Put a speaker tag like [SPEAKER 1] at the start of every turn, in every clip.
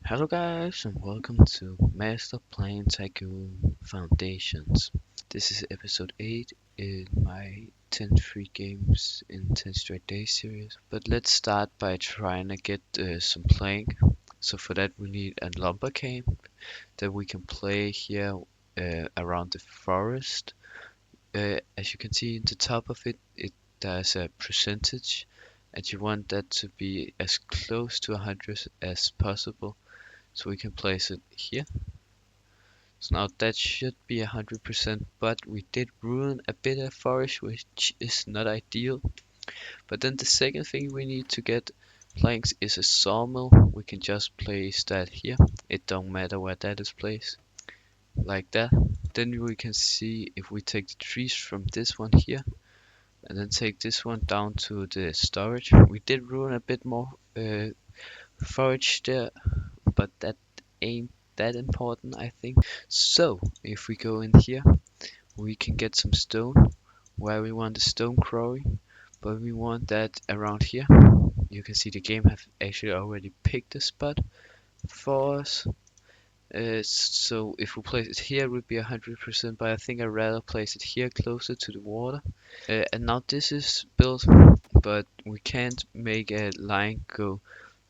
[SPEAKER 1] Hello guys and welcome to Masterplan Tycoon Foundations. This is episode 8 in my 10 free games in 10 straight days series. But let's start by trying to get some plank. So for that we need a lumber camp that we can play here around the forest. As you can see in the top of it there's a percentage and you want that to be as close to 100 as possible. So we can place it here. So now that should be 100%, but we did ruin a bit of forest, which is not ideal. But then the second thing we need to get planks is a sawmill. We can just place that here. It don't matter where that is placed, like that. Then we can see if we take the trees from this one here, and then take this one down to the storage. We did ruin a bit more forage there, but that ain't that important, I think. So if we go in here, we can get some stone where we want the stone quarry, but we want that around here. You can see the game have actually already picked a spot for us. So if we place it here, it would be 100%, but I think I'd rather place it here closer to the water. And now this is built, but we can't make a line go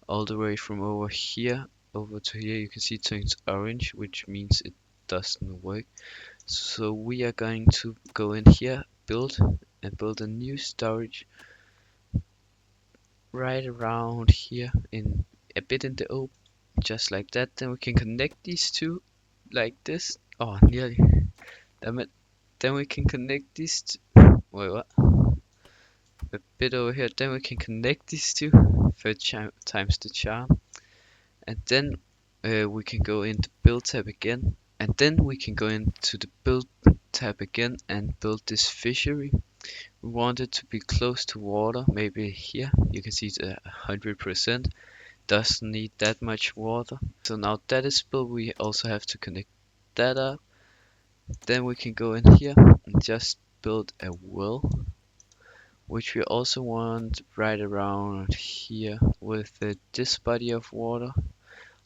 [SPEAKER 1] all the way from over here over to here. You can see it turns orange, which means it doesn't work. So we are going to go in here, build a new storage right around here, in a bit in the open, just like that. Then we can connect these two like this. Oh, nearly. Damn it. Then we can connect these two. Wait, what? A bit over here. Then we can connect these two. Third times the charm. And then we can go into build tab again, and then we can go into the build tab again and build this fishery. We want it to be close to water, maybe here. You can see it's 100%. Doesn't need that much water. So now that is built, we also have to connect that up. Then we can go in here and just build a well, which we also want right around here with this body of water.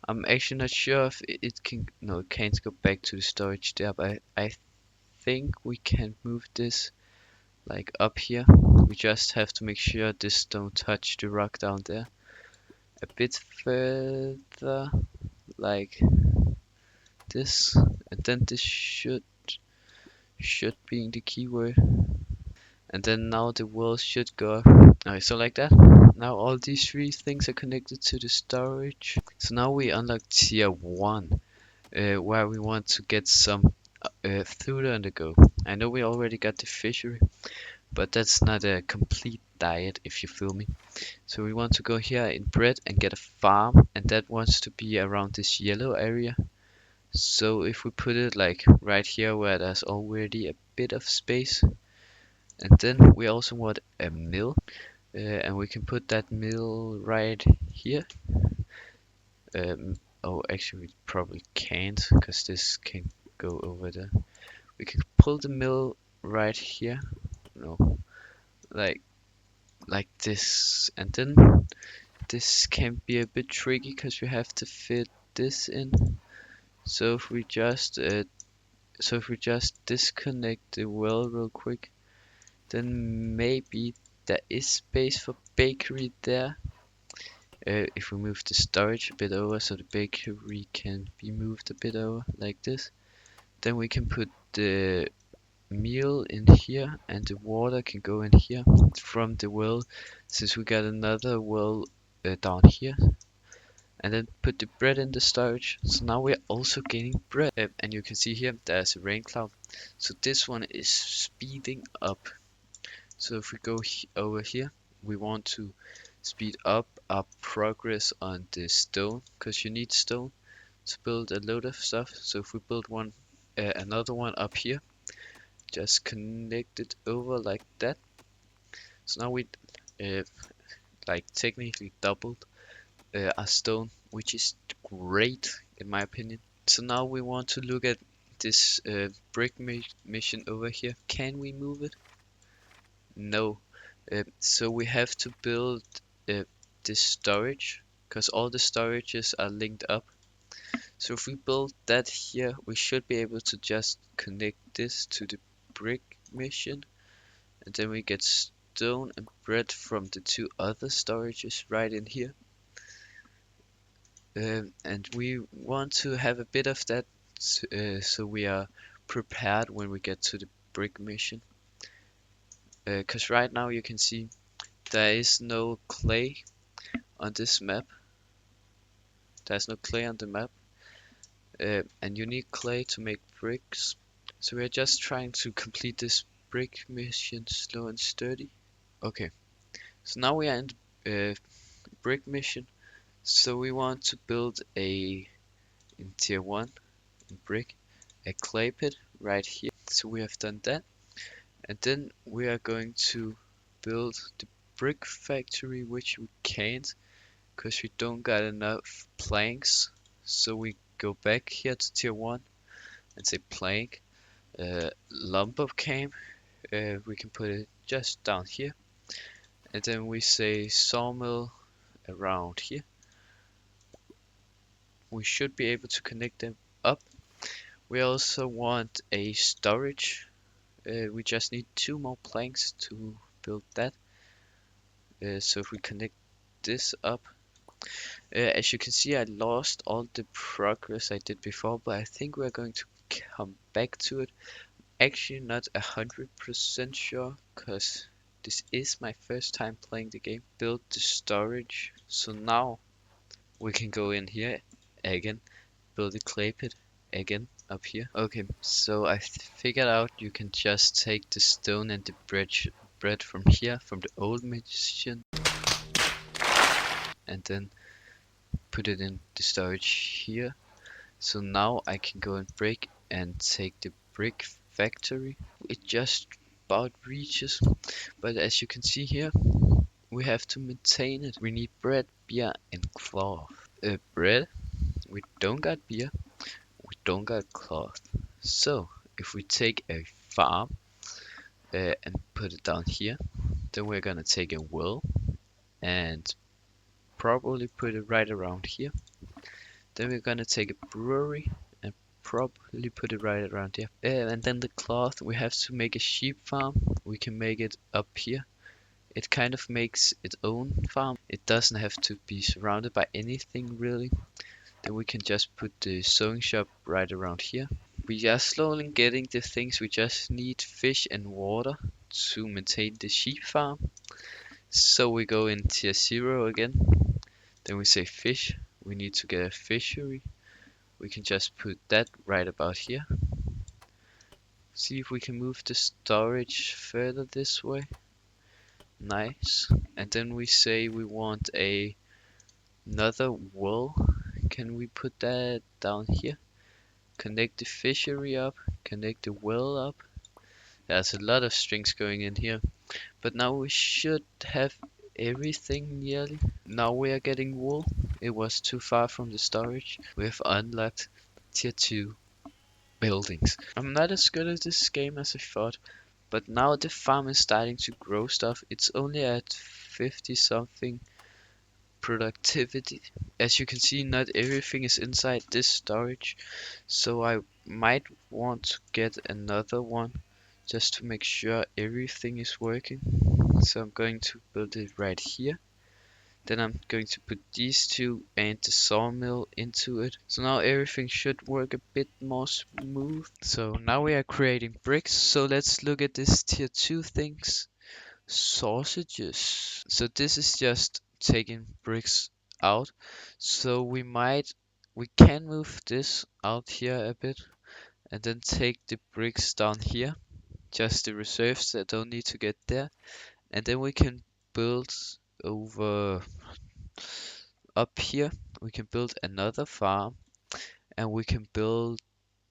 [SPEAKER 1] I'm actually not sure if it can, no, it can't go back to the storage there, but I think we can move this like up here. We just have to make sure this don't touch the rock down there. A bit further, like this, and then this should be the keyword. And then now the world should go. Alright, so like that. Now all these three things are connected to the storage. So now we unlock tier 1. Where we want to get some food on the go. I know we already got the fishery, but that's not a complete diet, if you feel me. So we want to go here in bread and get a farm, and that wants to be around this yellow area. So if we put it like right here where there's already a bit of space, and then we also want a mill, and we can put that mill right here. Oh, actually we probably can't, because this can go over there. We can pull the mill right here. No, like this, and then this can be a bit tricky because we have to fit this in. So if we just disconnect the well real quick, then maybe there is space for bakery there. If we move the storage a bit over so the bakery can be moved a bit over like this, then we can put the meal in here and the water can go in here from the well, since we got another well down here, and then put the bread in the storage. So now we're also getting bread, and you can see here there's a rain cloud, so this one is speeding up. So if we go over here, we want to speed up our progress on the stone, because you need stone to build a load of stuff. So if we build one another one up here, just connect it over like that. So now we uh, like technically doubled our stone, which is great in my opinion. So now we want to look at this brick mission over here. Can we move it? No. So we have to build this storage, because all the storages are linked up. So if we build that here, we should be able to just connect this to the brick mission, and then we get stone and bread from the two other storages right in here. And we want to have a bit of that so we are prepared when we get to the brick mission. Because right now you can see there is no clay on this map. There's no clay on the map. And you need clay to make bricks. So we're just trying to complete this brick mission slow and sturdy. Okay, so now we are in the brick mission. So we want to build in tier 1 in brick, a clay pit right here. So we have done that. And then we are going to build the brick factory, which we can't because we don't got enough planks. So we go back here to tier 1 and say plank. Lumber came, we can put it just down here. And then we say sawmill around here. We should be able to connect them up. We also want a storage. We just need 2 more planks to build that. So if we connect this up, as you can see, I lost all the progress I did before, but I think we're going to come back to it. Actually, not 100% sure, because this is my first time playing the game. Build the storage. So now we can go in here again, build a clay pit again up here. Okay, so I figured out you can just take the stone and the bread from here, from the old mission, and then put it in the storage here. So now I can go and break and take the brick factory. It just about reaches, but as you can see here, we have to maintain it. We need bread, beer, and cloth. Bread, we don't got beer, we don't got cloth. So if we take a farm and put it down here, then we're gonna take a well and probably put it right around here. Then we're gonna take a brewery and probably put it right around here. And then the cloth, we have to make a sheep farm. We can make it up here. It kind of makes its own farm. It doesn't have to be surrounded by anything really. Then we can just put the sewing shop right around here. We are slowly getting the things. We just need fish and water to maintain the sheep farm. So we go in tier 0 again. Then we say fish. We need to get a fishery. We can just put that right about here. See if we can move the storage further this way. Nice. And then we say we want another well. Can we put that down here? Connect the fishery up, connect the well up. There's a lot of strings going in here. But now we should have everything nearly. Now we are getting wool. It was too far from the storage. We have unlocked tier 2 buildings. I'm not as good at this game as I thought, but now the farm is starting to grow stuff. It's only at 50 something productivity. As you can see, not everything is inside this storage, so I might want to get another one just to make sure everything is working. So I'm going to build it right here. Then I'm going to put these two and the sawmill into it. So now everything should work a bit more smooth. So now we are creating bricks. So let's look at this tier 2 things. Sausages. So this is just taking bricks out. So we can move this out here a bit and then take the bricks down here. Just the reserves that don't need to get there. And then we can build over up here. We can build another farm and we can build.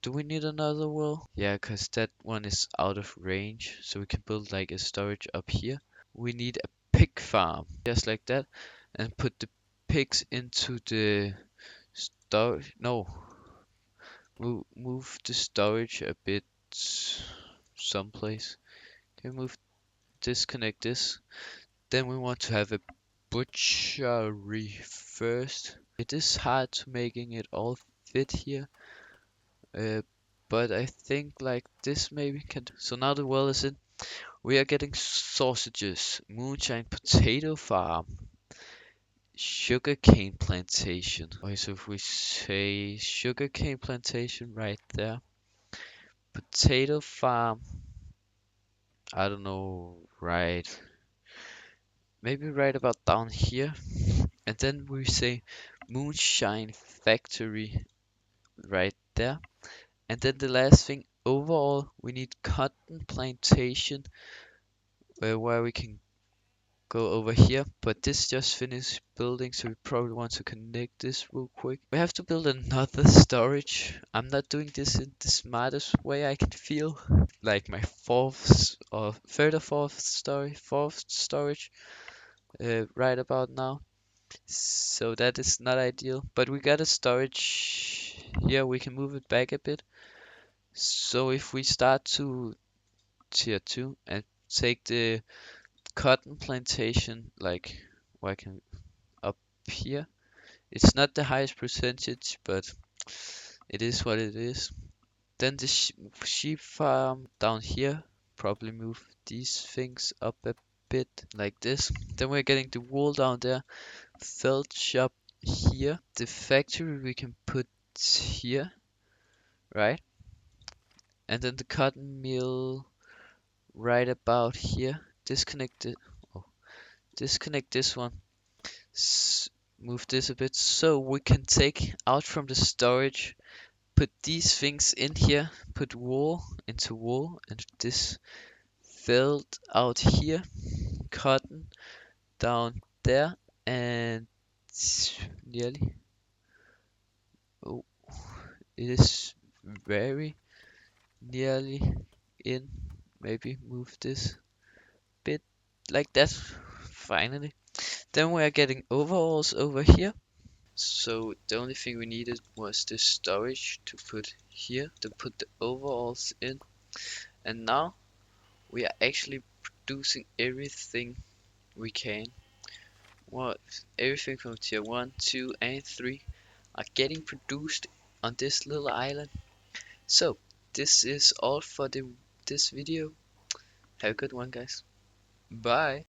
[SPEAKER 1] Do we need another well? Yeah, because that one is out of range. So we can build like a storage up here. We need a pig farm, just like that, and put the pigs into the storage. No, move the storage a bit someplace. Okay, disconnect this. Then we want to have a butchery first. It is hard to making it all fit here, uh, but I think like this maybe can do. So now the well is in. We are getting sausages, moonshine, potato farm, sugarcane plantation. Okay, so if we say sugarcane plantation right there, potato farm, I don't know, right, maybe right about down here. And then we say moonshine factory right there. And then the last thing, overall, we need cotton plantation where we can go over here. But this just finished building, so we probably want to connect this real quick. We have to build another storage. I'm not doing this in the smartest way I can feel. Like my fourth or third or fourth storage right about now. So that is not ideal. But we got a storage here. We can move it back a bit. So if we start to tier 2 and take the cotton plantation, like where I can up here, it's not the highest percentage, but it is what it is. Then the sheep farm down here, probably move these things up a bit like this. Then we're getting the wool down there, felt shop here, the factory we can put here, right? And then the cotton mill right about here. Oh, disconnect this one. Move this a bit so we can take out from the storage, put these things in here, put wool into wool, and this filled out here, cotton down there, and nearly. Oh, it is very nearly in. Maybe move this bit like that. Finally. Then we are getting overalls over here. So the only thing we needed was this storage to put here, to put the overalls in. And now we are actually producing everything we can. What everything from tier 1, 2 and 3 are getting produced on this little island. So this is all for this video. Have a good one, guys. Bye.